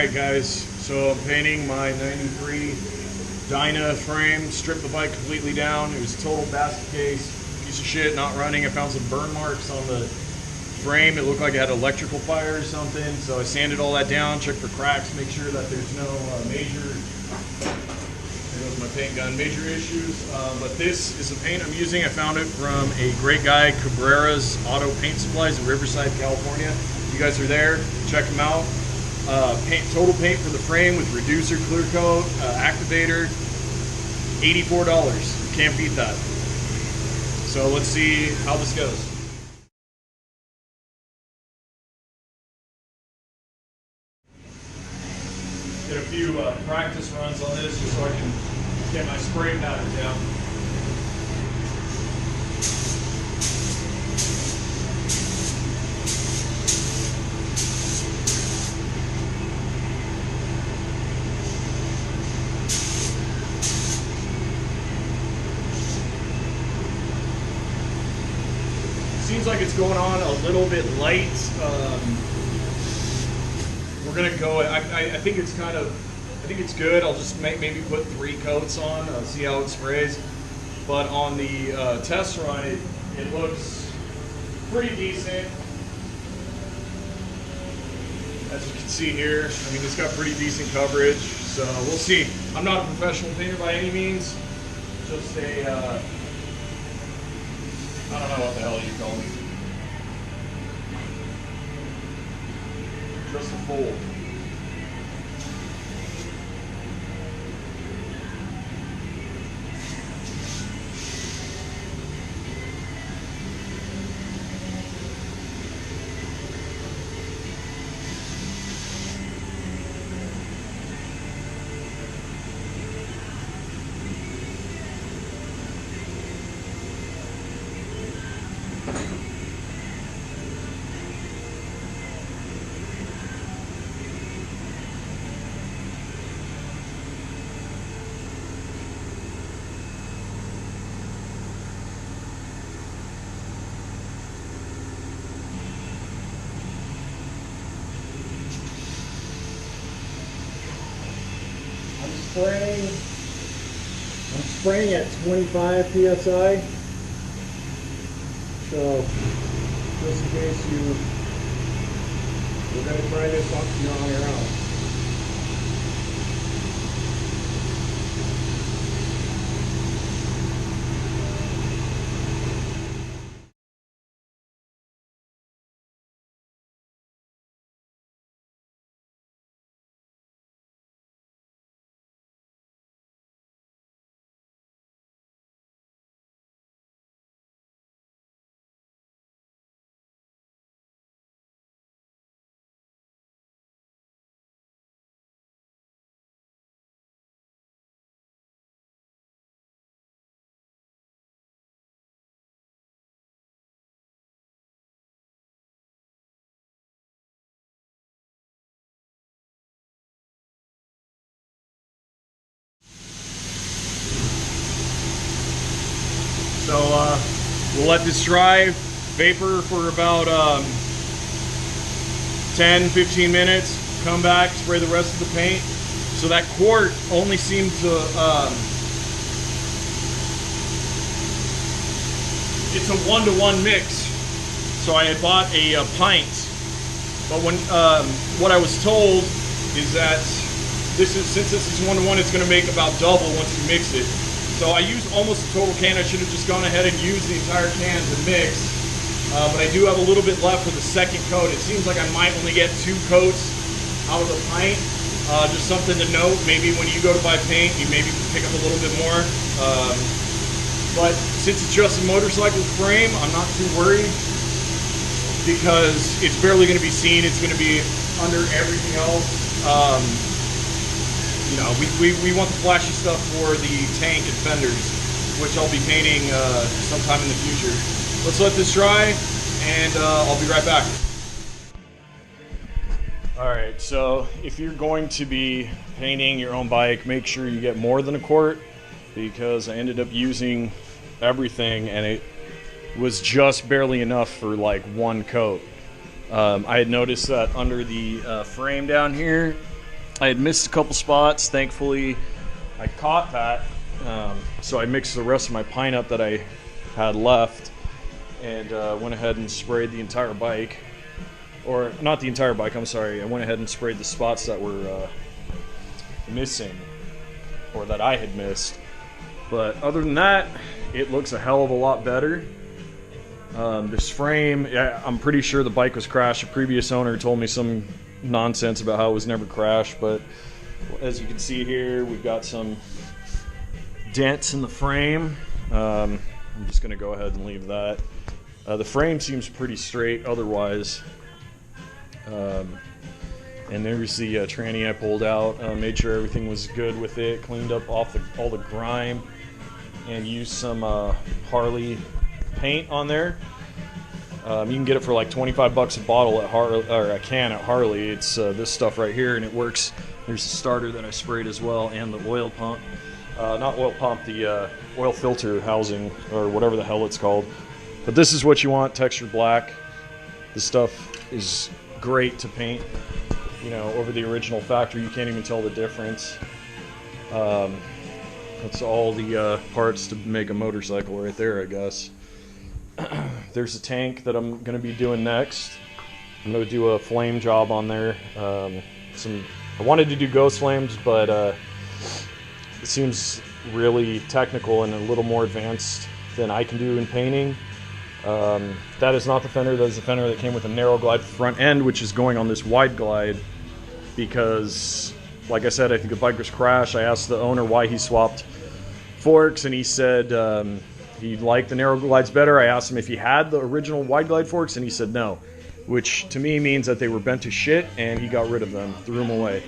Alright guys, so I'm painting my 93 Dyna frame, stripped the bike completely down. It was a total basket case, piece of shit, not running. I found some burn marks on the frame. It looked like it had electrical fire or something, so I sanded all that down, checked for cracks, make sure that there's no major, there goes my paint gun, major issues. But this is the paint I'm using. I found it from a great guy, Cabrera's Auto Paint Supplies in Riverside, California. If you guys are there, check them out. Total paint for the frame with reducer, clear coat, activator, $84. You can't beat that. So let's see how this goes. Did a few practice runs on this just so I can get my spray pattern down. Seems like it's going on a little bit light. We're gonna go. I think it's kind of. I think it's good. I'll just maybe put 3 coats on, see how it sprays. But on the test run, it looks pretty decent. As you can see here, I mean, it's got pretty decent coverage. So we'll see. I'm not a professional painter by any means. Just a. I don't know what the hell you call me. Just a fool. I'm spraying at 25 psi. So just in case you're going to try this on your own. So we'll let this dry, vapor for about 10-15 minutes, come back, spray the rest of the paint. So that quart only seemed to, it's a 1-to-1 mix. So I had bought a pint, but when what I was told is that since this is 1-to-1, it's going to make about double once you mix it. So I used almost a total can. I should have just gone ahead and used the entire can to mix. But I do have a little bit left for the second coat. It seems like I might only get 2 coats out of the pint. Just something to note. Maybe when you go to buy paint, you maybe pick up a little bit more. But since it's just a motorcycle frame, I'm not too worried because it's barely going to be seen. It's going to be under everything else. You know, we want the flashy stuff for the tank and fenders, which I'll be painting sometime in the future. Let's let this dry, and I'll be right back. Alright, so if you're going to be painting your own bike, make sure you get more than a quart, because I ended up using everything, and it was just barely enough for like 1 coat. I had noticed that under the frame down here, I had missed a couple spots. Thankfully, I caught that. So I mixed the rest of my pine up that I had left and went ahead and sprayed the entire bike. Or not the entire bike, I'm sorry. I went ahead and sprayed the spots that were missing, or that I had missed. But other than that, it looks a hell of a lot better. This frame, yeah, I'm pretty sure the bike was crashed. The previous owner told me some nonsense about how it was never crashed, but as you can see here, we've got some dents in the frame. I'm just going to go ahead and leave that. The frame seems pretty straight otherwise. And there's the tranny I pulled out. Made sure everything was good with it. Cleaned up all the grime and used some Harley paint on there. You can get it for like 25 bucks a bottle at Harley, or a can at Harley. It's this stuff right here, and it works. There's the starter that I sprayed as well, and the oil pump. Not oil pump, the oil filter housing, or whatever the hell it's called. But this is what you want, textured black. This stuff is great to paint, you know, over the original factory. You can't even tell the difference. That's all the parts to make a motorcycle right there, I guess. There's a tank that I'm going to be doing next. I'm going to do a flame job on there. I wanted to do ghost flames, but it seems really technical and a little more advanced than I can do in painting. That is not the fender. That is the fender that came with a narrow glide front end, which is going on this wide glide because, like I said, I think the bike was crashed. I asked the owner why he swapped forks, and he said he liked the narrow glides better. I asked him if he had the original wide glide forks, and he said no, which to me means that they were bent to shit, and he got rid of them, threw them away.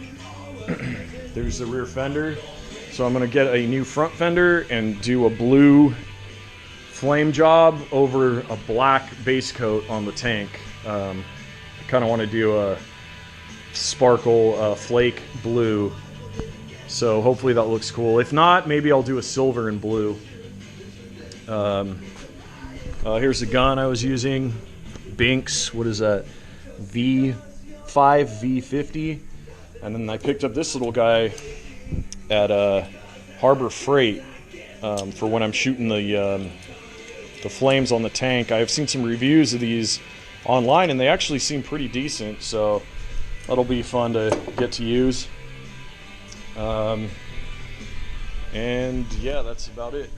There's the rear fender. So I'm going to get a new front fender and do a blue flame job over a black base coat on the tank. I kind of want to do a sparkle flake blue, so hopefully that looks cool. If not, maybe I'll do a silver and blue. Here's the gun I was using, Binks. What is that? V5 V50. And then I picked up this little guy at Harbor Freight for when I'm shooting the flames on the tank. I've seen some reviews of these online, and they actually seem pretty decent, so that'll be fun to get to use. And yeah, that's about it.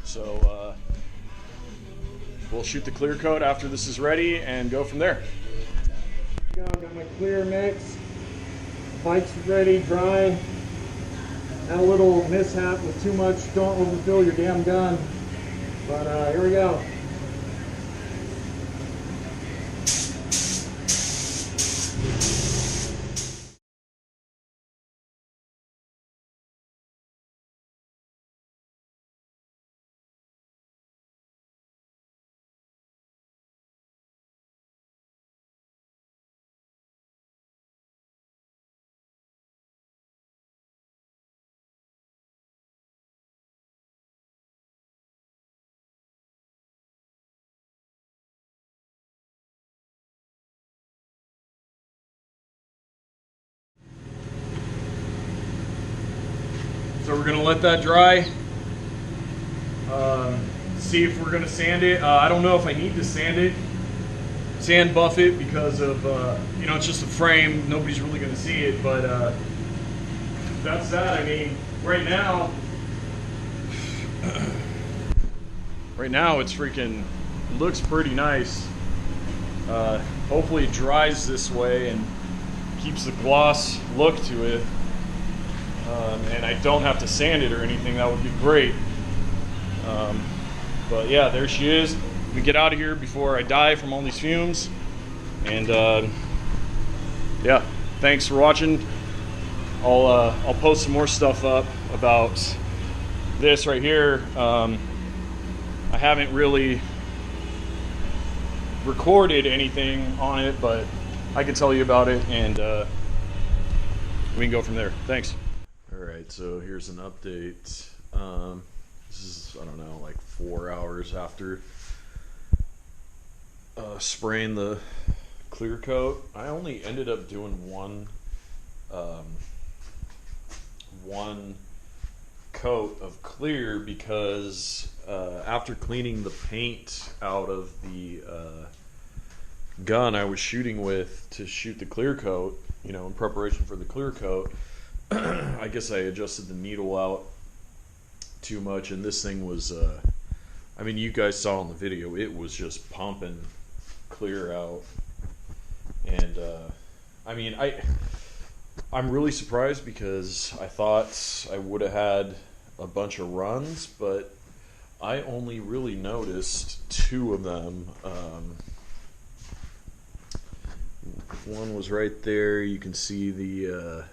So we'll shoot the clear coat after this is ready and go from there. Got my clear mix. Bike's ready, dry. Had a little mishap with too much. Don't overfill your damn gun. But here we go. So we're gonna let that dry. See if we're gonna sand it. I don't know if I need to sand buff it because of you know, it's just a frame. Nobody's really gonna see it, but that's that. I mean, right now it's freaking looks pretty nice. Hopefully it dries this way and keeps the gloss look to it. And I don't have to sand it or anything. That would be great. But yeah, there she is. Let me get out of here before I die from all these fumes. And yeah, thanks for watching. I'll post some more stuff up about this right here. I haven't really recorded anything on it, but I can tell you about it, and we can go from there. Thanks. Alright, so here's an update. This is, I don't know, like 4 hours after spraying the clear coat. I only ended up doing one one coat of clear because after cleaning the paint out of the gun I was shooting with to shoot the clear coat, you know, in preparation for the clear coat, I guess I adjusted the needle out too much, and this thing was, I mean, you guys saw in the video, it was just pumping clear out. And I mean, I'm really surprised because I thought I would have had a bunch of runs, but I only really noticed 2 of them. One was right there. You can see the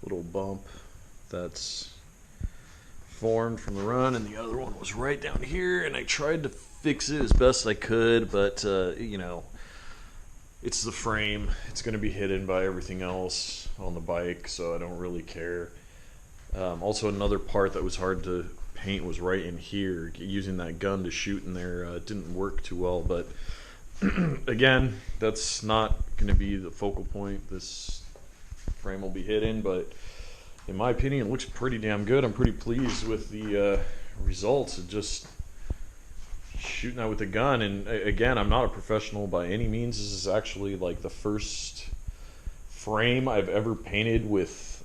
little bump that's formed from the run, and the other one was right down here, and I tried to fix it as best I could, but you know, it's the frame. It's going to be hidden by everything else on the bike, so I don't really care. Also, another part that was hard to paint was right in here. Using that gun to shoot in there didn't work too well, but again, that's not going to be the focal point. This frame will be hidden, but in my opinion, it looks pretty damn good. I'm pretty pleased with the results of just shooting that with a gun. And again, I'm not a professional by any means. This is actually like the first frame I've ever painted with,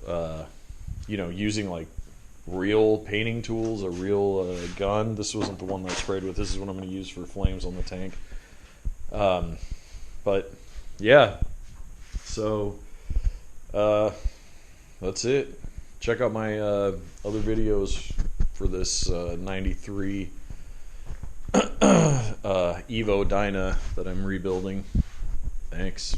you know, using like real painting tools, a real gun. This wasn't the one that I sprayed with. This is what I'm going to use for flames on the tank. But yeah, so that's it. Check out my other videos for this 93 Evo Dyna that I'm rebuilding. Thanks.